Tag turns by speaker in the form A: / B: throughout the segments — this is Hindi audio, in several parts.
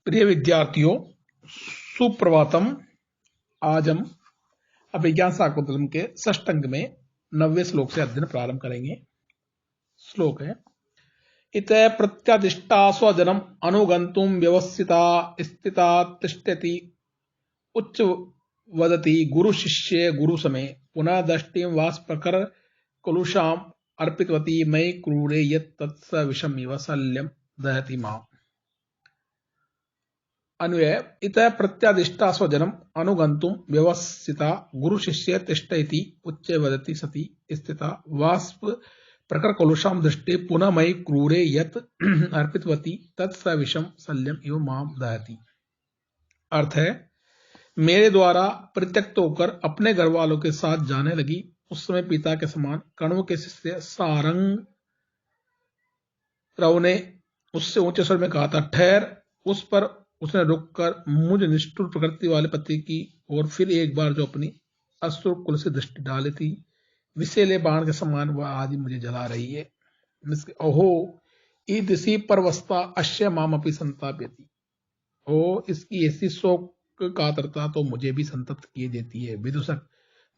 A: प्रिय विद्यार्थियों, सुप्रभातम। आज हम अभिज्ञान शाकुंतलम के षष्ठ अंक में 90वें श्लोक से अध्ययन प्रारंभ करेंगे। श्लोक है: इत प्रत्यादिष्टा स्वजनम अनुगंतुम व्यवस्थिता स्थिता तिष्ठति उच्च वदति गुरु शिष्ये गुरु समे पुनः दष्टिम वास प्रकर कलुषाम अर्पितवती मयि क्रूरे यत् तत्स विषम इव शल्यम दहति मां। अन्वय: इत प्रत्यादिष्टा स्वजनम अनुगंतुम व्यवस्थिता गुरु शिष्य तिष्ठति उच्चे वदति सति स्थिता वास्प प्रकर कलुषाम दृष्टि पुनः मयि क्रूरे यत् अर्पितवती तत्स विषम शल्यम इव माम दहति। अर्थ है, मेरे द्वारा परित्यक्त होकर अपने घर वालों के साथ जाने लगी। उस समय पिता के समान कण्व के शिष्य सारंग राव ने उससे ऊंचे स्वर में कहा था, ठहर। उस पर उसने रुककर मुझ निष्ठुर प्रकृति वाले पति की और फिर एक बार जो अपनी असुर कुल से दृष्टि डाली थी, विषैले बाण के समान वह आदि मुझे जला रही है। ओहो ईदृशी परवस्था अश्य मामपि संताप्यति। ओ, इसकी ऐसी शोक कातरता तो मुझे भी संतप्त किए देती है। विदूषक: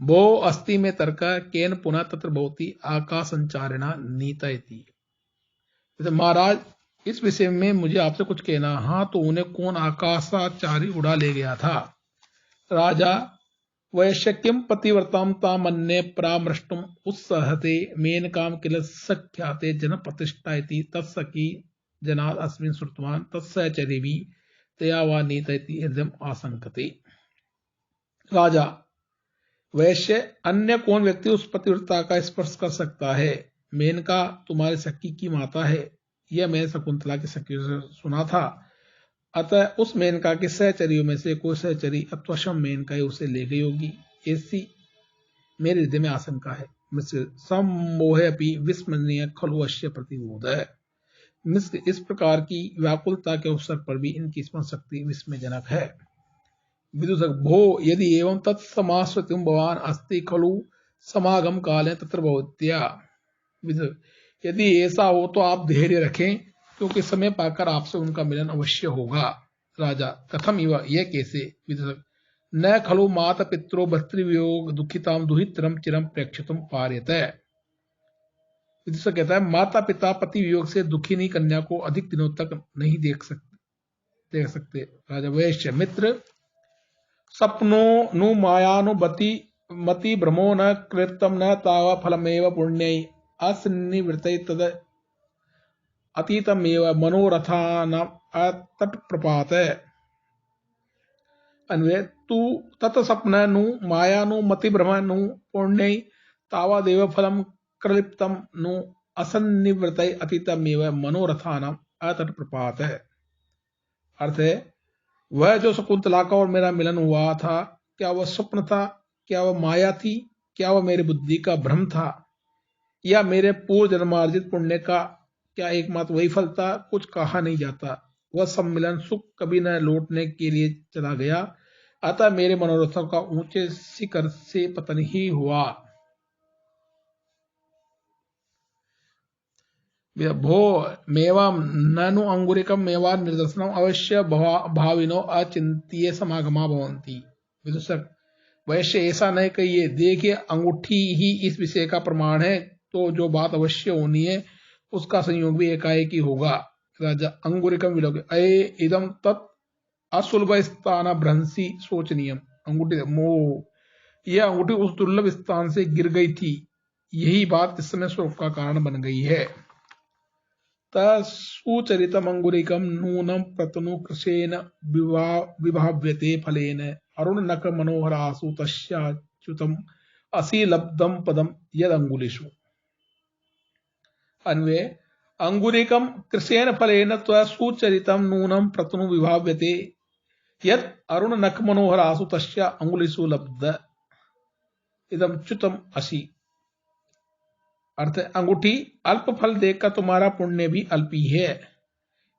A: भो अस्ति में तर्क केन पुनः तत्र भवति आकाश संचारिणा नीतयति। महाराज, इस विषय में मुझे आपसे कुछ कहना। हाँ, तो उन्हें कौन आकाशाचारी उड़ा ले गया था? राजा: वैश्य किम पतिव्रताम तामन्ये परामृष्टुम उत्सहते मेनकाम किल सख्याते जन प्रतिष्ठा इति तत्सखी जनाद अस्मिन् श्रुतवान तत्सचरिवी तया वा नीतयति हृदयम आशंकते। राजा: वैश्य, अन्य कौन व्यक्ति उस पतिव्रता का स्पर्श कर सकता है? मेनका तुम्हारी सखी की माता है। यह मैंने शकुंतला की सखी से सुना था। अतः उस मेनका के सहचरियों में से कोई सहचरी अथवा शम मेनका उसे ले गई होगी, ऐसी मेरे हृदय में आशंका है। मिश्र: सम्मोहे अपि विस्मरणीय खलु अश्य प्रतिबोध है। मिश्र: इस प्रकार की व्याकुलता के अवसर पर भी इनकी स्मरण शक्ति विस्मयजनक है। विदूषक: भो यदि एवं तत्समाश्रितुम भवान अस्ति खलु समागम काले तत्र भवत्या। विदूषक: यदि ऐसा हो तो आप धैर्य रखें, क्योंकि समय पाकर आपसे उनका मिलन अवश्य होगा। राजा: कथम इव, यह कैसे? विदूषक: न खलु माता पित्रो भर्तृवियोग दुखिताम दुहितरम चिरम प्रेक्षितुम पार्यते। विदूषक कहता है, माता पिता पति वियोग से दुखिनी कन्या को अधिक दिनों तक नहीं देख सकते। राजा: वैश्य मित्र, सपनो नु मायानुबति मति भ्रमो न कृतम न तावा फलमेव पुण्यै असन्निवृत्तै तद अतीतमेव मनोरथानां तत्प्रपात। अन्वय: तू तत्सपन नु मायानु मति भ्रम नु पुण्यै तावादेव फलम कृलिप्तम नु असन्निवृत्तै अतीतमेव मनोरथानां अतत्प्रपात। अर्थ है, वह जो शकुंतला का और मेरा मिलन हुआ था, क्या वह स्वप्न था? क्या वह माया थी? क्या वह मेरी बुद्धि का भ्रम था? या मेरे पूर्व जन्मार्जित पुण्य का क्या एकमात्र वही फल था? कुछ कहा नहीं जाता। वह सम्मिलन सुख कभी न लौटने के लिए चला गया, अतः मेरे मनोरथों का ऊंचे शिखर से पतन ही हुआ। भो मेवाम ननु अंगुरिकम मेवा निर्दर्शनम अवश्य भाविनो अचिंत्य समागमा भवंती। विदूषक: वैश्य, ऐसा नहीं कहिए। देखिए, अंगूठी ही इस विषय का प्रमाण है, तो जो बात अवश्य होनी है उसका संयोग भी एकाएक ही होगा। राजा: अंगुरिकम विलोक अये इदम तत् असुलभ स्थान भ्रंसी शोचनीयम। अंगूठी मोह, यह अंगूठी उस दुर्लभ स्थान से गिर गई थी। यही बात इस समय शोक का कारण बन गई है। तत्सुचरितम अंगुरिकम नूनम प्रतनु कृशेन विभाव्यते फलेन अरुण नक मनोहरासु तस्याच्युतम असि लब्धम पदम यद अंगुलिषु। अन्वय: अंगुरिकम कृशेन फलेन त्वसुचरितम नूनम प्रतनु विभाव्यते यद अरुण नक मनोहरासु तस्या अंगुलिषु लब्ध इदम च्युतम असि। अर्थ, अंगूठी अल्प फल देकर तुम्हारा पुण्य भी अल्प ही है,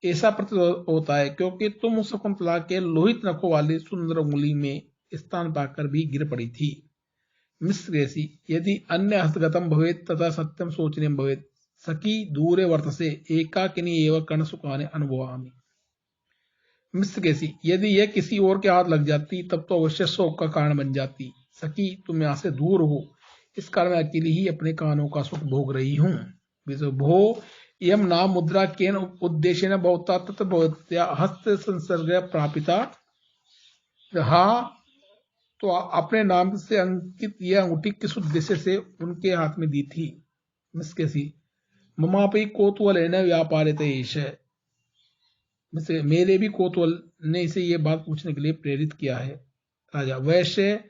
A: ऐसा प्रतीत होता है, क्योंकि तुम उस शकुंतला के लोहित नखों वाली सुंदर उंगली में स्थान पाकर भी गिर पड़ी थी। मिश्रेसी यदि अन्य हस्तगतम भवेत तथा सत्यम शोचनीयम भवेत सखी दूरे वर्तसे एकाकिनी एवं कर्ण सुखाने अनुभवामि। मिस्र कैसी, यदि यह किसी और के हाथ लग जाती तब तो अवश्य शोक का कारण बन जाती। सखी तुम यहाँ से दूर हो, इस कारण मैं अकेली ही अपने कानों का सुख भोग रही हूँ। भो यम नाम मुद्रा केन उद्देश्य न भवता तत् भवत्या हस्त संसर्ग प्रापिता। हाँ, तो अपने नाम से अंकित यह अंगूठी किस उद्देश्य से उनके हाथ में दी थी। मिस कैसी, ममापी कोतुअल न व्यापारित मेरे भी कोतुअल ने इसे ये बात पूछने के लिए प्रेरित किया है। राजा, वैश्य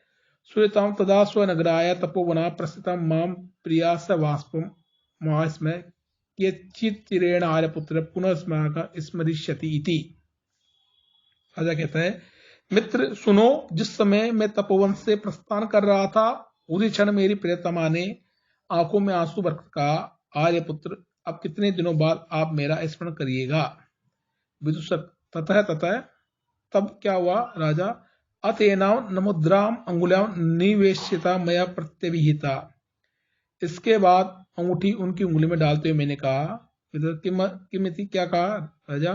A: सूर्यताम तदा स्वनगराय तपोवना प्रस्थितम माम प्रिया स वाष्पम महास्म चिरेण आर्यपुत्र पुनः स्मरिष्यति इति। राजा कहता है, मित्र सुनो, जिस समय मैं तपोवन से प्रस्थान कर रहा था उसी क्षण मेरी प्रियतमा ने आंखों में आंसू भरकर कहा, आर्यपुत्र अब कितने दिनों बाद आप मेरा स्मरण करिएगा। विदुषक, ततः ततः तब क्या हुआ राजा, अतेनाम नमुद्राम अंगुल्याम निवेशिता मया प्रत्यभिहिता। इसके बाद अंगूठी उनकी उंगली में डालते हुए मैंने कहा, किमिति क्या कहा राजा,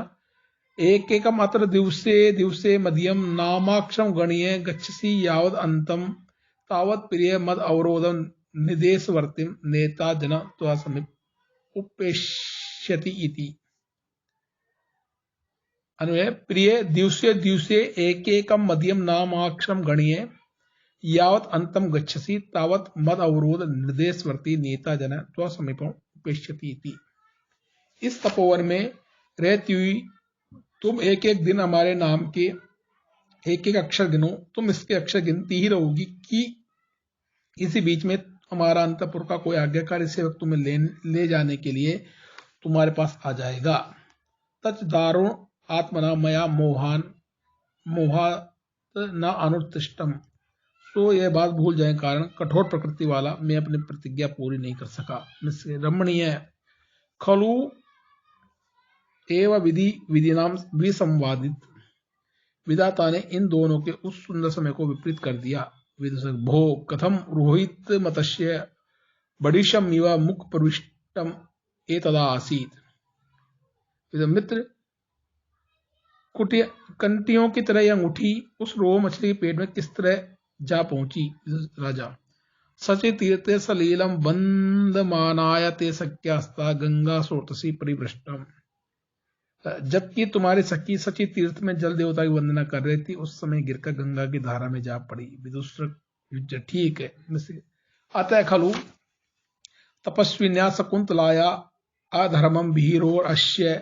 A: एक एकम अत्र दिवसे दिवसे मध्यम नामाक्षम गणीय गच्छसि यावद अंतम तावत प्रिय मद अवरोधम निदेशवर्तिम नेता जन त्वा समीप उपेष्यति इति। अन्वय, प्रिय दिवसे दिवसे एक एकम मध्यम नामाक्षम गणीय यावत अंतम गच्छसि तावत मद अवरोध निर्देशवर्ती नेता जन त्वा समीपम उपेष्यति इति। इस तपोवन में रहती हुई तुम एक एक दिन हमारे नाम के एक एक अक्षर गिनो। तुम इसके अक्षर गिनती ही रहोगी कि इसी बीच में हमारा अंतपुर का कोई आज्ञाकारी सेवक तुम्हें ले जाने के लिए तुम्हारे पास आ जाएगा। तच दारुण आत्मना मया मोहात न अनुत्तिष्टम। तो यह बात भूल जाए कारण कठोर प्रकृति वाला मैं अपनी प्रतिज्ञा पूरी नहीं कर सका। रमणीय खलु एव विधि नाम विसंवादित। विधाता ने इन दोनों के उस सुंदर समय को विपरीत कर दिया। विदुषक, भो कथम रोहित मतस्य बड़ीशम इव मुख प्रविष्टम एतदा आसीत। मित्र, कंटियों की तरह यह अंगूठी उस रोह मछली के पेट में किस तरह जा पहुंची। राजा, सचे तीर्थे सलीलम बंदमानाय ते सख्यास्ता गंगा स्रोतसी परिभ्रष्टम। जबकि तुम्हारी सखी सची तीर्थ में जल देवता की वंदना कर रही थी, उस समय गिरकर गंगा की धारा में जा पड़ी। विदुषक, ठीक है। अतः खलु तपस्विन्या शकुंतलाया अधर्मम भीरोर अश्य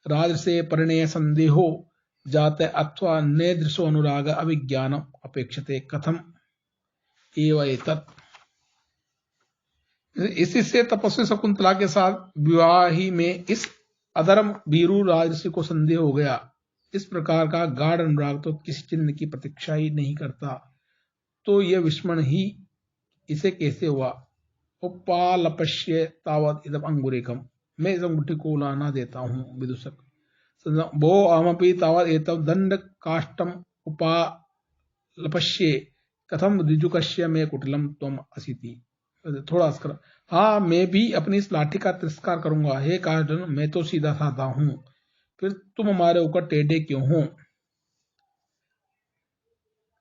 A: राजसे परिणय संदेहो जाते अथवा नेदृशो अनुराग अभिज्ञानम अपेक्षते कथम एव एतत्। इसी से तपस्वी शकुंतला के साथ विवाह ही में इस अधर्म भीरू राजसी को संदेह हो गया। इस प्रकार का गाढ़ अनुराग तो किसी चिन्ह की प्रतीक्षा ही नहीं करता, तो यह विस्मरण ही इसे कैसे हुआ। उपालपश्य तावत इदम अंगुरेकम। मैं इस अंगूठी को उलाना देता हूँ। विदुषक, भो अहमपि तावत एतम दंड काष्टम उपालपश्ये कथम ऋजुकस्य में कुटिलम त्वम असिति। थोड़ा अस्कर, हाँ मैं भी अपनी इस लाठी का तिरस्कार करूंगा। हे काष्टन, मैं तो सीधा साधा हूं, फिर तुम हमारे ऊपर टेढ़े क्यों हो।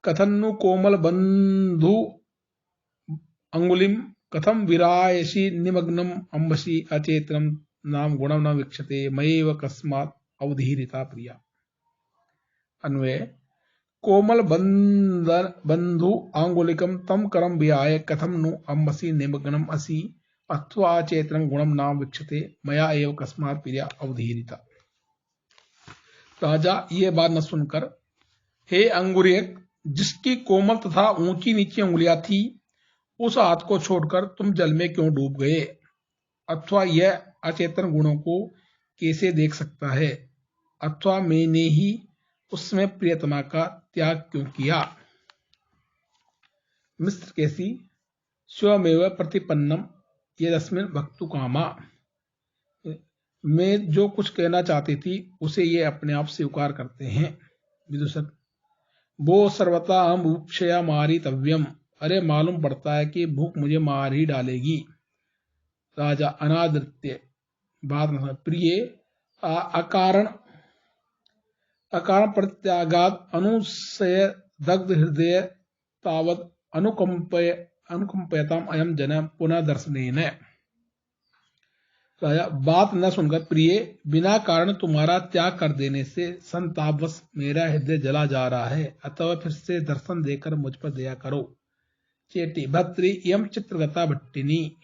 A: कथन्नु कोमल बंधु अंगुलिम कथम विरायसी निमग्नम अंबसी अचेतनम नाम गुणम न वीक्षते मयेव कस्मात् अवधीरिता प्रिया। अन्वय, कोमल बंधु आंगुलिकम तम करम विहाय कथम नु अंबसी निमग्नम असि अथवा चेतनम गुणम नाम वीक्षते मया एव कस्मात् प्रिया अवधीरिता। राजा ये बात न सुनकर, हे अंगुरियक, जिसकी कोमल तथा ऊंची नीची अंगुलियां थी, उस हाथ को छोड़कर तुम जल में क्यों डूब गए, अथवा यह अचेतन गुणों को कैसे देख सकता है, अथवा मैंने ही उसमें प्रियतमा का त्याग क्यों किया। मिस्र कैसी, स्वमेव प्रतिपन्नम यदस्मिन भक्तु कामा। मैं जो कुछ कहना चाहती थी उसे ये अपने आप स्वीकार करते हैं। विदुषक, वो सर्वथा हम भूक्षया मारी तव्यम। अरे मालूम पड़ता है कि भूख मुझे मार ही डालेगी। राजा, अनादृत्य बात न प्रिय अकारण अकारण प्रत्यागाद अनुसय दग्ध हृदय तावद अनुकंपयताम अयम जन पुनः दर्शनेन। राजा, बात न सुनकर प्रिय, बिना कारण तुम्हारा त्याग कर देने से संतापवश मेरा हृदय जला जा रहा है, अतः फिर से दर्शन देकर मुझ पर दया करो। चेटी भद्री यम चित्रगता भट्टिनी,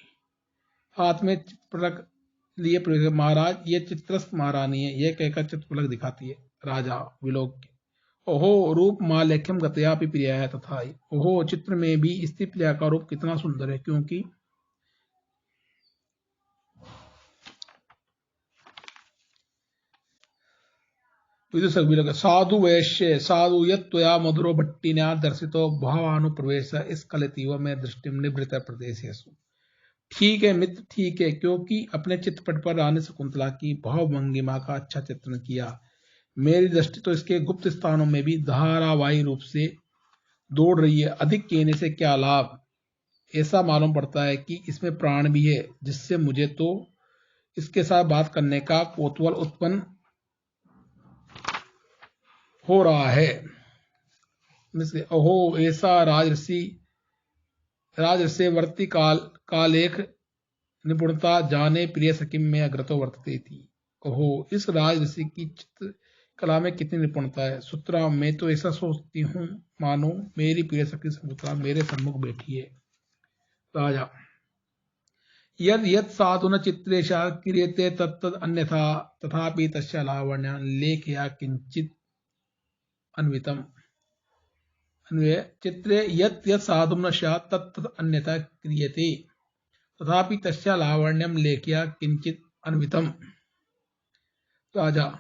A: हाथ में चित्रपलक लिए महाराज, ये चित्रस्थ महारानी है, यह कहकर चित्रपलक दिखाती है। राजा विलोक के, ओहो रूप मालेख्यम गतया प्रिया है तथा, ओहो चित्र में भी स्त्री प्रिया का रूप कितना सुंदर है, क्योंकि साधु वैश्य साधु यत्वया मधुरो भट्टिन्या दर्शितो भावानुप्रवेश स्खलितीव में दृष्टिम निवृत्त प्रदेशेषु। ठीक है मित्र, ठीक है, क्योंकि अपने चित्रपट पर रानी शकुंतला की भावभंगिमा का अच्छा चित्रण किया। मेरी दृष्टि तो इसके गुप्त स्थानों में भी धारावाही रूप से दौड़ रही है। अधिक कहने से क्या लाभ, ऐसा मालूम पड़ता है कि इसमें प्राण भी है, जिससे मुझे तो इसके साथ बात करने का कौतूहल उत्पन्न हो रहा है। ओहो ऐसा राजर्षि वर्ती कालेख निपुणता जाने प्रिय सखी में अग्रतो वर्तते थी। ओहो इस राजर्षि की चित्र कला में कितनी निपुणता है। सुतरा मैं तो ऐसा सोचती हूँ मानो मेरी प्रिय सखी शकुंतला मेरे सम्मुख बैठी है। राजा, यद यद साधुन चित्रेशा क्रियते तत्तद अन्यथा तथापि तस्य लावण्य लेखया किंचित अन्वितम। अन्वय चित्रे यत् यत् साधुन स्यात् तत्तद अन्यथा क्रियते तथापि तस्य लावण्यम लेखया किंचित अन्वितम। राजा,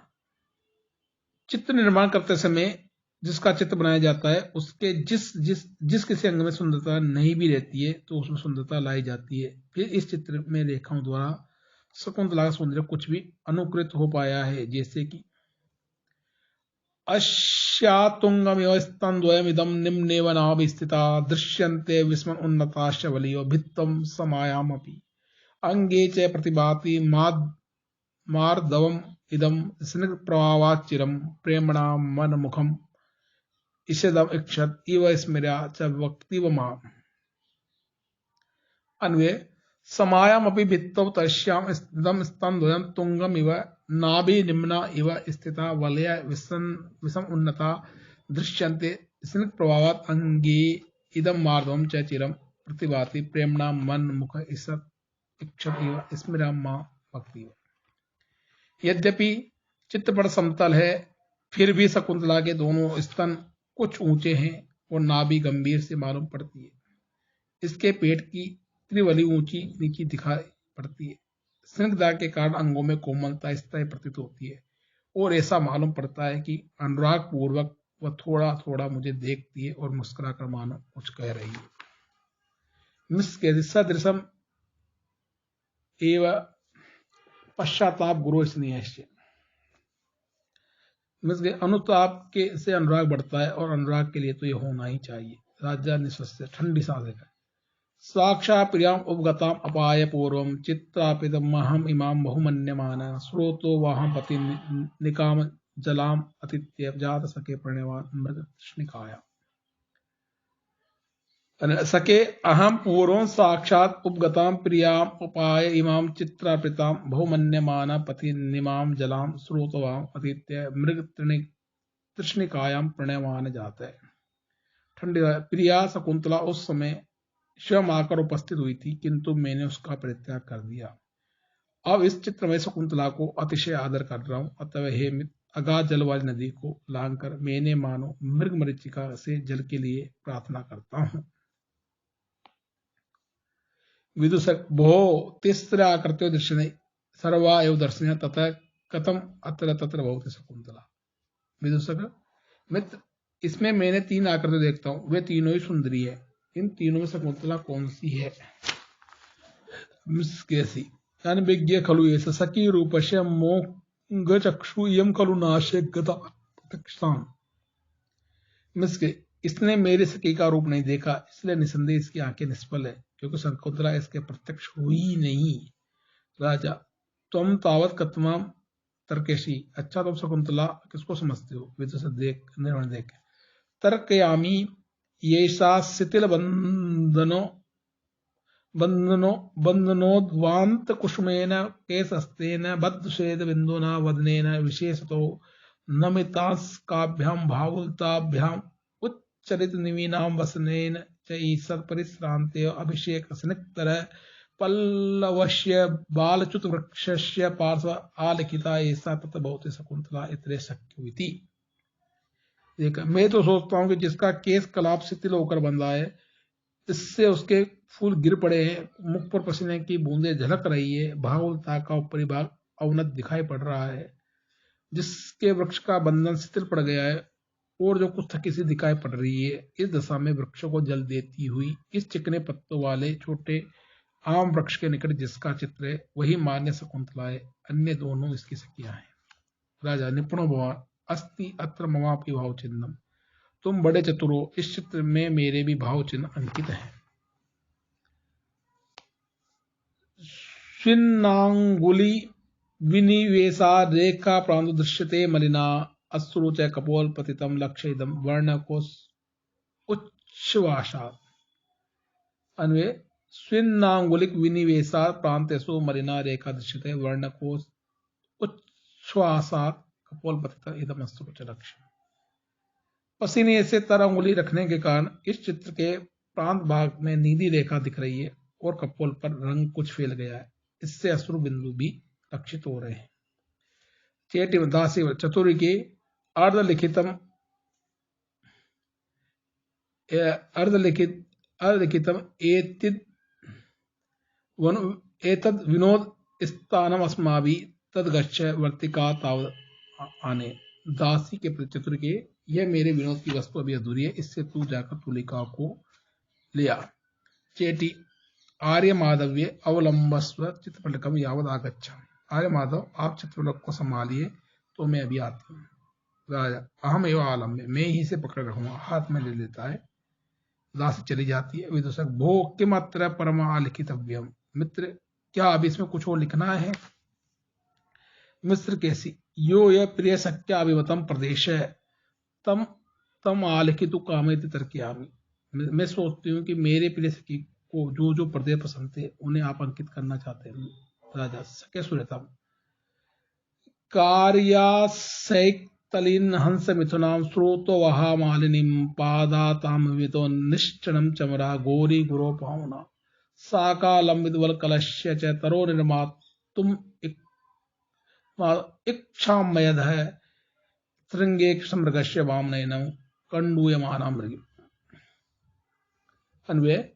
A: चित्र निर्माण करते समय जिसका चित्र बनाया जाता है उसके जिस किसी अंग में सुंदरता नहीं भी रहती है तो उसमें सुंदरता लाई जाती है। फिर इस चित्र में रेखाओं द्वारा शकुंतला का सौंदर्य कुछ भी अनुकृत हो पाया है, जैसे कि अश्यातुंगमिव स्तनद्वयमिदं निम्नेव नाभिस्थिता दृश्यन्ते विस्मन उन्नताश्च वलियो भित्तं समायामपि अंगे च प्रतिभाति मार्दवम इदं स्निग्ध प्रभावाच्चिरं प्रेमणा मनमुखम इषदम इक्षत इव स्मृया च वक्तिव माम। अन्वय समायामपि भित्तौ तस्याम स्थितं स्तनद्वयं तुंगम इव नाभि निम्ना इव स्थिता वलय विषम उन्नता दृश्यन्ते स्निग्ध प्रभावात् अंगे इदं मार्दवम च चिरं प्रतिभाति प्रेमणा मन मुख ईषत् इक्षत इव स्मृया मा भक्ति। यद्यपि चित्रपट समतल है, फिर भी शकुंतला के दोनों स्तन कुछ ऊंचे हैं और नाभि गंभीर से मालूम पड़ती है। इसके पेट की त्रिवली ऊंची नीची दिखाई पड़ती है। स्निग्धता के कारण अंगों में कोमलता स्थायी प्रतीत होती है और ऐसा मालूम पड़ता है कि अनुराग पूर्वक वह थोड़ा थोड़ा मुझे देखती है और मुस्कुराकर मानो कुछ कह रही है। सदृशम एवं पश्चाताप गुरु स्नेहस्य, अनुताप के से अनुराग बढ़ता है और अनुराग के लिए तो यह होना ही चाहिए। राजा निश्चय ठंडी सांस लेकर, साक्षा प्रियाम उपगताम अपाय पूर्वम चित्रापितमहम इमाम बहुमन्यमाना स्रोतो वाहम पति निकाम जलाम अतिथ्य जात सके प्रणयवान मृग तृष्णिकाया। सके अहम पूर्व साक्षात उपगताम प्रियाम उपाय इमाम चित्रापिताम बहुमन्यमाना पति निमाम जलाम स्रोतवाम अतिथ्य मृग तृष्णिकायाम प्रणयमान जाता है। ठंडी प्रिया शकुंतला उस समय स्वयं आकर उपस्थित हुई थी, किंतु मैंने उसका परित्याग कर दिया। अब इस चित्र में शकुंतला को अतिशय आदर कर रहा हूं, अतः हे मित्र अगाध जल वाली नदी को लांघकर मैंने मानो मृग मरीचिका से जल के लिए प्रार्थना करता हूं। विदुषक भो तिस्र आकृत्यो दृश्य सर्वा एवं दर्शन तथा कथम अत्र तत्र भवति शकुंतला। विदुषक मित्र, इसमें मैंने तीन आकृति देखता हूं, वे तीनों ही सुंदरी है। इन तीनों में शकुंतला कौन सी है? कैसी विज्ञ खलु ये सखी रूपस्य मोंग चक्षु यम खलु नाशे गता प्रत्यक्षाम। इसने मेरे सखी का रूप नहीं देखा, इसलिए निसंदेह इसकी आंखें निष्फल है, क्योंकि शकुंतला इसके प्रत्यक्ष हुई नहीं। राजा, तुम तावत कतमाम तर्केशी, अच्छा तुम शकुंतला किसको समझते हो? विदुषक देख निर्वण देख, तर्कयामी येषा शिथिल बंधनोद्वांत कुसुमेन केशस्तेन बद्धश्वेत बिंदुना वदनेन विशेषतो नमितास्काभ्याम भावुलताभ्याम उच्चरित निवीनाम वसनेन च ईसत् परिश्रांते अभिषेक स्निग्धर पल्लवस्य बालच्युत वृक्षस्य पार्श्व आलिखिता ऐसा तत् भवति शकुंतला इतरे शक्योति। देखा, मैं तो सोचता हूं कि जिसका केस कलाप शिथिल होकर बंधा है, इससे उसके फूल गिर पड़े हैं, मुख पर पसीने की बूंदें झलक रही है, भावुलता का ऊपरी भाग अवनत दिखाई पड़ रहा है, जिसके वृक्ष का बंधन शिथिल पड़ गया है और जो कुछ थकी सी दिखाई पड़ रही है, इस दशा में वृक्षों को जल देती हुई इस चिकने पत्तों वाले छोटे आम वृक्ष के निकट जिसका चित्र है वही मान्य शकुंतला है, अन्य दोनों इसकी सखियां हैं। राजा, निपुणो भवान अस्ति अत्र ममापि भाव चिन्हम, तुम बड़े चतुर हो, इस चित्र में मेरे भी भाव चिन्ह अंकित हैं। स्विन्नांगुली विनिवेशा रेखा प्रांत दृश्यते मलिना अश्रु च कपोल पतितम लक्ष्यदम वर्णकोश उच्छ्वासा। अन्वय, स्विन्नांगुलिक विनिवेशा प्रांतेषु मलिना रेखा दृश्यते वर्णकोश उच्छ्वासा कपोल पतितम इदम अश्रु च लक्ष्य। पसीने से तर अंगुली रखने के कारण इस चित्र के प्रांत भाग में नीली रेखा दिख रही है और कपोल पर रंग कुछ फैल गया है, इससे अश्रु बिंदु भी लक्षित हो रहे हैं। चेटी दासी चतुर्य के अर्धलिखितम एतद विनोद स्थानम अस्माभि तदगच्छ वर्तिका तावद आने। दासी के प्रति चतुर के, यह मेरे विनोद की वस्तु अभी अधूरी है, इससे तू जाकर तुलिका को ले आ। चेटी आर्य माधव्य अवलंबस्व चित्रपटकम यावद आगच्छा। आर्य माधव, आप चित्रपटक को संभालिए तो मैं अभी आती हूँ। राजा, अहम एवं आलम्य, मैं ही से पकड़ रखूंगा, हाथ में ले लेता है। दासी चली जाती है। विदूषक, भो किमत्र परमा लिखितव्यम, मित्र क्या अब इसमें कुछ और लिखना है? मिस्र कैसी, यो यह प्रिय सख्या अभिवतम प्रदेश है तम तम आलिखितु कामेति तर्कयामि। मैं सोचती हूँ कि मेरे प्रिय सखी को जो जो प्रदेश पसंद थे उन्हें आप अंकित करना चाहते हैं। राजा, सके सुरतम कार्यासैक्तलीन हंस मिथुनाम स्रोतो वहा मालिनीम पादाताम वितो निश्चनम चमरा गौरी गुरो पावना साकालंबित वल कलश्य च तरो निर्मात तुम इक्षामयद है श्रृंगे समृगश्य वामनयनम कंडूयमाना मृग। अन्वय,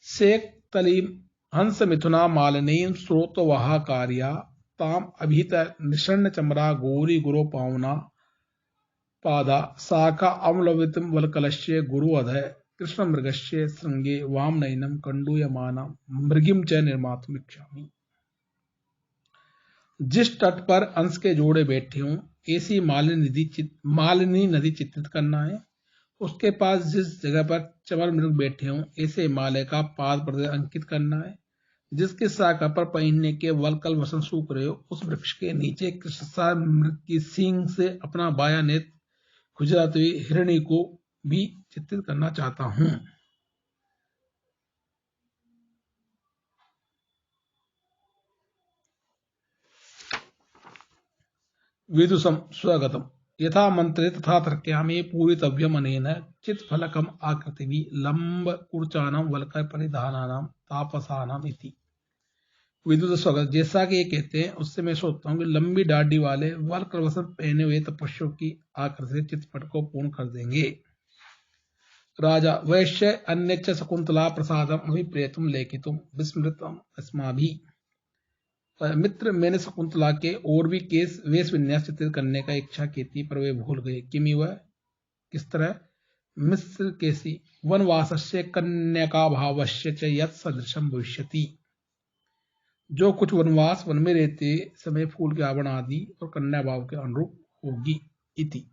A: शेख तलीम हंस मिथुना मालिनीम स्रोत वहा कार्या ताम अभित निषण्ण चमरा गौरी गुरो पावना पादा साका अम्लवितम वलकलश्य गुरु अधय कृष्ण मृगश्य श्रृंगे वामनयनम कंडूयमाना मृगिम च निर्मातुम इच्छामि। जिस तट पर अंश के जोड़े बैठे हों ऐसी मालिनी नदी चित्रित करना है। उसके पास जिस जगह पर चमर मृग बैठे हों ऐसे हिमालय का पाद प्रदेश अंकित करना है। जिसके शाखा पर पहनने के वलकल वसन सूख रहे हो उस वृक्ष के नीचे कृष्णसार मृग की सींग से अपना बाया नेत्र खुजलाते हुए हिरणी को भी चित्रित करना चाहता हूं। विदुषम स्वगतम यथा मंत्रे तथा तर्कयामि पूरितव्यम अनेन चित्फलकम आकृतिवि लंब कुर्चानाम वलकर परिधानानाम तापसानाम इति। विदुष स्वगत, जैसा कि ये कहते हैं उससे मैं सोचता हूँ कि लंबी दाढ़ी वाले वलकर वस्त्र पहने हुए तपस्वियों की आकृति चित्रपट को पूर्ण कर देंगे। राजा, वैश्य अन्यच्च शकुंतला प्रसादम अभिप्रेतुम लेखितुम विस्मृतम अस्माभि। मित्र, मैंने शकुंतला के और भी केस वेश विन्यास चित्रित करने का इच्छा की थी पर वे भूल गए। किमि वह किस तरह? मिस्र केसी वनवासस्य कन्यका भावस्य च यत् सदृशम भविष्यति। जो कुछ वनवास वन में रहते समय फूल के आवरण आदि और कन्या भाव के अनुरूप होगी इति।